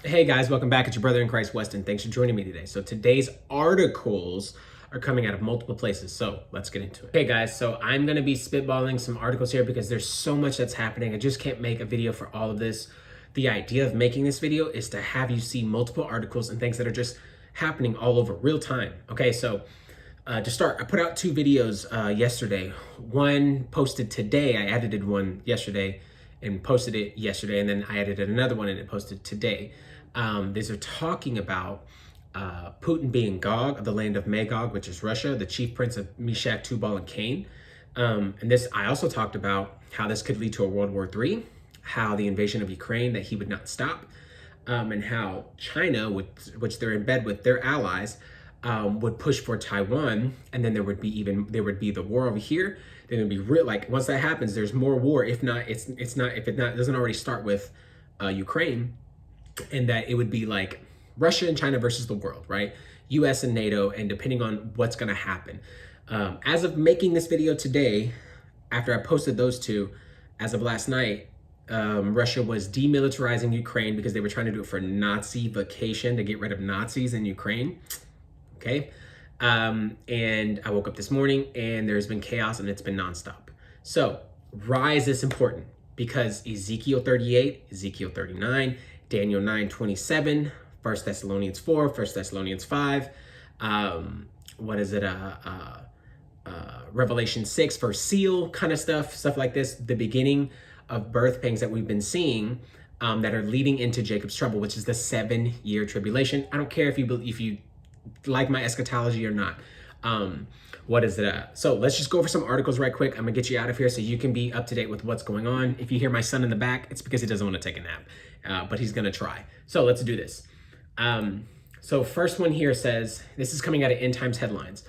Hey guys, welcome back. It's your brother in Christ, Weston. Thanks for joining me today. So today's articles are coming out of multiple places. So let's get into it. Hey guys, so I'm going to be spitballing some articles here because there's so much that's happening. I just can't make a video for all of this. The idea of making this video is to have you see multiple articles and things that are just happening all over real time. Okay, so to start, I put out two videos yesterday. One posted today. I edited one yesterday and posted it yesterday, and then I edited another one and it posted today. These are talking about Putin being Gog of the land of Magog, which is Russia, the chief prince of Meshach, Tubal, and Cain. And this, I also talked about how this could lead to a World War III, how the invasion of Ukraine, that he would not stop, and how China, which they're in bed with their allies, would push for Taiwan, and then there would be the war over here. Then it'd be real, like once that happens, there's more war. If not, it doesn't already start with Ukraine, and that it would be like Russia and China versus the world, right? U.S. and NATO, and depending on what's going to happen. As of making this video today, after I posted those two, as of last night, Russia was demilitarizing Ukraine because they were trying to do it for Nazi vacation, to get rid of Nazis in Ukraine. Okay. And I woke up this morning and there's been chaos and it's been nonstop. So why is this important? Because Ezekiel 38, Ezekiel 39, Daniel 9:27, 1 Thessalonians 4, 1 Thessalonians 5, Revelation 6 for seal kind of stuff like this, the beginning of birth pangs that we've been seeing that are leading into Jacob's trouble, which is the 7-year tribulation. I don't care if you like my eschatology or not. So let's just go over some articles right quick. I'm gonna get you out of here so you can be up to date with what's going on. If you hear my son in the back, it's because he doesn't want to take a nap, but he's gonna try. So let's do this. So first one here says, this is coming out of End Times Headlines.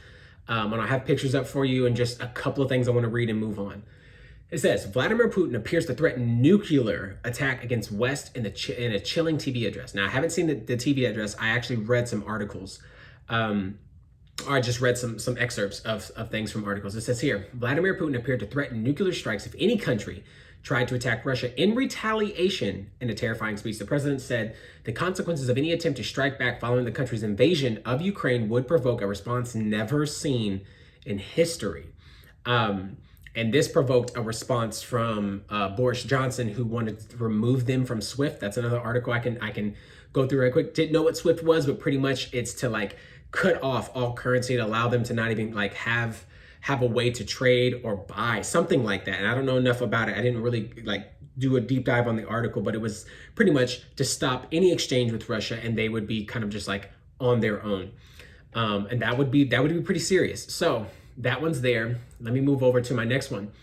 And I'll have pictures up for you and just a couple of things I want to read and move on. It says, Vladimir Putin appears to threaten nuclear attack against West in a chilling TV address. Now, I haven't seen the TV address. I actually read some articles. Or I just read some excerpts of things from articles. It says here, Vladimir Putin appeared to threaten nuclear strikes if any country tried to attack Russia in retaliation in a terrifying speech. The president said the consequences of any attempt to strike back following the country's invasion of Ukraine would provoke a response never seen in history. And this provoked a response from Boris Johnson, who wanted to remove them from SWIFT. That's another article I can go through right quick. Didn't know what SWIFT was, but pretty much it's to like cut off all currency to allow them to not even like have a way to trade or buy, something like that. And I don't know enough about it. I didn't really like do a deep dive on the article, but it was pretty much to stop any exchange with Russia, and they would be kind of just like on their own. And that would be pretty serious. So that one's there. Let me move over to my next one.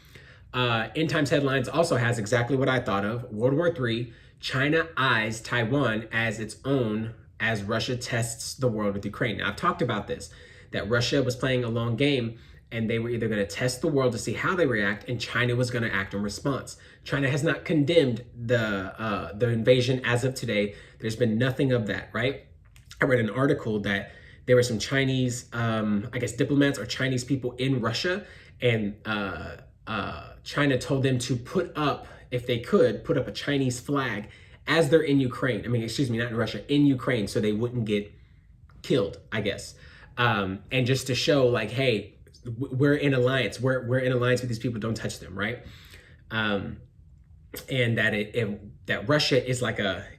End Times Headlines also has exactly what I thought of. World War III, China eyes Taiwan as its own as Russia tests the world with Ukraine. Now, I've talked about this, that Russia was playing a long game and they were either going to test the world to see how they react, and China was going to act in response. China has not condemned the invasion as of today. There's been nothing of that, right? I read an article that there were some Chinese, I guess, diplomats or Chinese people in Russia, and China told them to put up, if they could, put up a Chinese flag as they're in Ukraine. I mean, excuse me, not in Russia, in Ukraine, so they wouldn't get killed, I guess. And just to show like, hey, we're in alliance. We're in alliance with these people. Don't touch them, right? And that that Russia is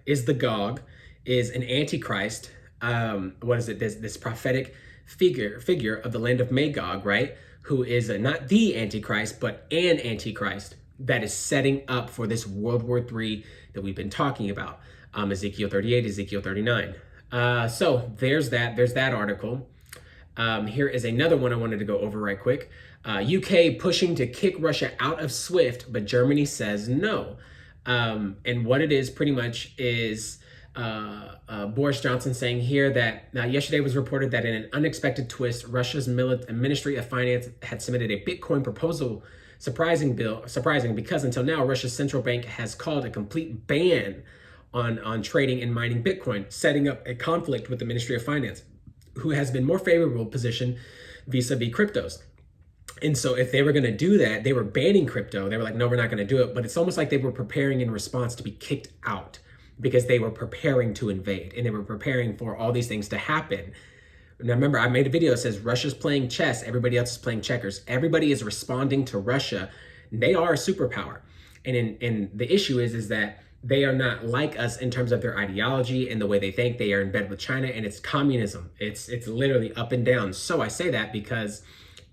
is the Gog, is an antichrist. This prophetic figure of the land of Magog, right? Who is not the antichrist, but an antichrist that is setting up for this World War III that we've been talking about. Ezekiel 38, Ezekiel 39. So there's that article. Here is another one I wanted to go over right quick. UK pushing to kick Russia out of SWIFT, but Germany says no. And what it is pretty much is Boris Johnson saying here that yesterday was reported that in an unexpected twist, Russia's Ministry of Finance had submitted a Bitcoin proposal. Surprising because until now, Russia's central bank has called a complete ban on trading and mining Bitcoin, setting up a conflict with the Ministry of Finance, who has been more favorable position vis-a-vis cryptos. And so if they were going to do that, they were banning crypto. They were like, no, we're not going to do it. But it's almost like they were preparing in response to be kicked out. because they were preparing to invade and they were preparing for all these things to happen. Now, remember, I made a video that says Russia's playing chess, everybody else is playing checkers. Everybody is responding to Russia. They are a superpower. And the issue is that they are not like us in terms of their ideology and the way they think. They are in bed with China, and it's communism. It's literally up and down. So I say that because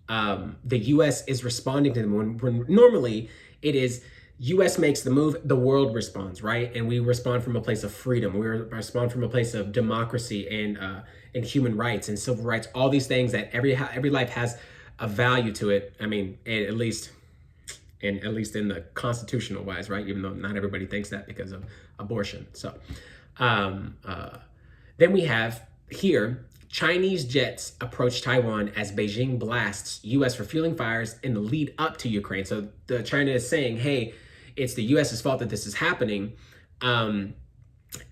the U.S. is responding to them when normally it is U.S. makes the move, the world responds, right? And we respond from a place of freedom. We respond from a place of democracy and human rights and civil rights. All these things that every life has a value to it. I mean, at least in the constitutional wise, right? Even though not everybody thinks that because of abortion. So then we have here Chinese jets approach Taiwan as Beijing blasts U.S. refueling fires in the lead up to Ukraine. So China is saying, hey, it's the U.S.'s fault that this is happening. And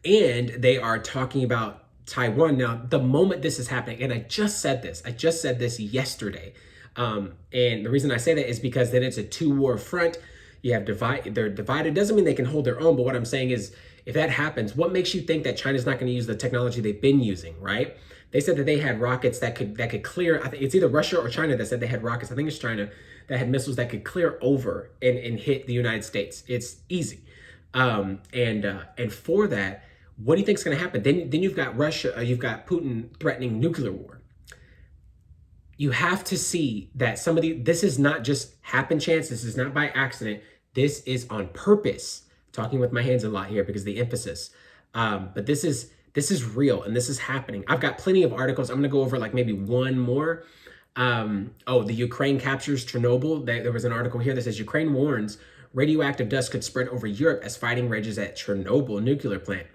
they are talking about Taiwan. Now, the moment this is happening, and I just said this yesterday. And the reason I say that is because then it's a two-war front. You have they're divided. Doesn't mean they can hold their own, but what I'm saying is if that happens, what makes you think that China's not going to use the technology they've been using, right? They said that they had rockets that could clear. I think it's either Russia or China that said they had rockets. I think it's China that had missiles that could clear over and hit the United States. It's easy. And for that, what do you think is going to happen? Then you've got Russia. You've got Putin threatening nuclear war. You have to see that this is not just happen chance. This is not by accident. This is on purpose. Talking with my hands a lot here because the emphasis. But this is real and this is happening. I've got plenty of articles. I'm going to go over like maybe one more. The Ukraine captures Chernobyl. There was an article here that says Ukraine warns radioactive dust could spread over Europe as fighting rages at Chernobyl nuclear plant.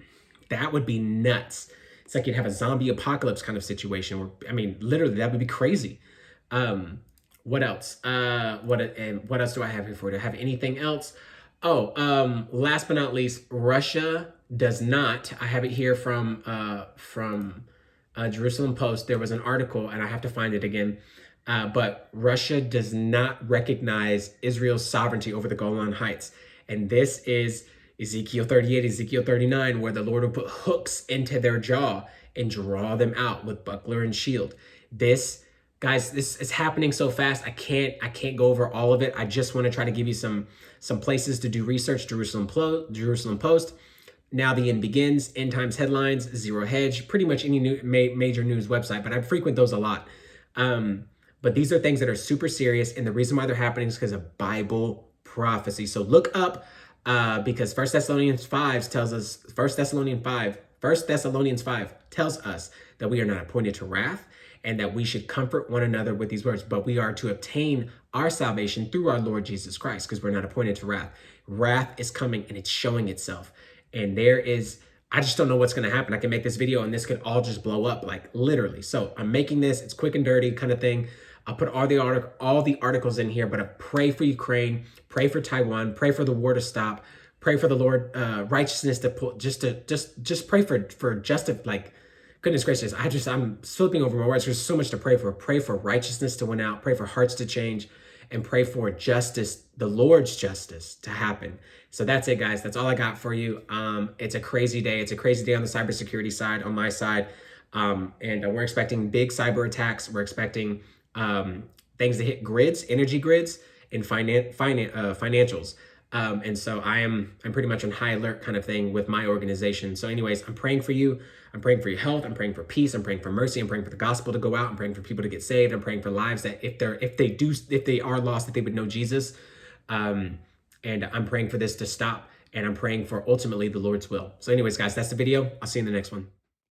That would be nuts. It's like you'd have a zombie apocalypse kind of situation where, I mean, literally that would be crazy. What else? What else do I have here for you? Do I have anything else? Last but not least, Russia does not. I have it here from Jerusalem Post. There was an article, and I have to find it again. But Russia does not recognize Israel's sovereignty over the Golan Heights. And this is Ezekiel 38, Ezekiel 39, where the Lord will put hooks into their jaw and draw them out with buckler and shield. This is happening so fast. I can't go over all of it. I just want to try to give you some places to do research. Jerusalem Post. Now the end begins. End times headlines. Zero Hedge. Pretty much any major news website, but I frequent those a lot. But these are things that are super serious, and the reason why they're happening is because of Bible prophecy. So look up because 1 Thessalonians 5 tells us. 1 Thessalonians 5 tells us that we are not appointed to wrath, and that we should comfort one another with these words, but we are to obtain our salvation through our Lord Jesus Christ, because we're not appointed to wrath. Wrath is coming, and it's showing itself. And I just don't know what's going to happen. I can make this video, and this could all just blow up, like literally. So I'm making this. It's quick and dirty kind of thing. I'll put all the articles in here, but I pray for Ukraine, pray for Taiwan, pray for the war to stop, pray for the Lord righteousness to pull, just pray for justice, like. Goodness gracious, I'm slipping over my words. There's so much to pray for. Pray for righteousness to win out. Pray for hearts to change. And pray for justice, the Lord's justice, to happen. So that's it, guys. That's all I got for you. It's a crazy day. It's a crazy day on the cybersecurity side, on my side. And we're expecting big cyber attacks. We're expecting things to hit grids, energy grids, and financials. And so I'm pretty much on high alert kind of thing with my organization. So anyways, I'm praying for you. I'm praying for your health. I'm praying for peace. I'm praying for mercy. I'm praying for the gospel to go out. I'm praying for people to get saved. I'm praying for lives that if they are lost, that they would know Jesus. And I'm praying for this to stop. And I'm praying for ultimately the Lord's will. So anyways, guys, that's the video. I'll see you in the next one.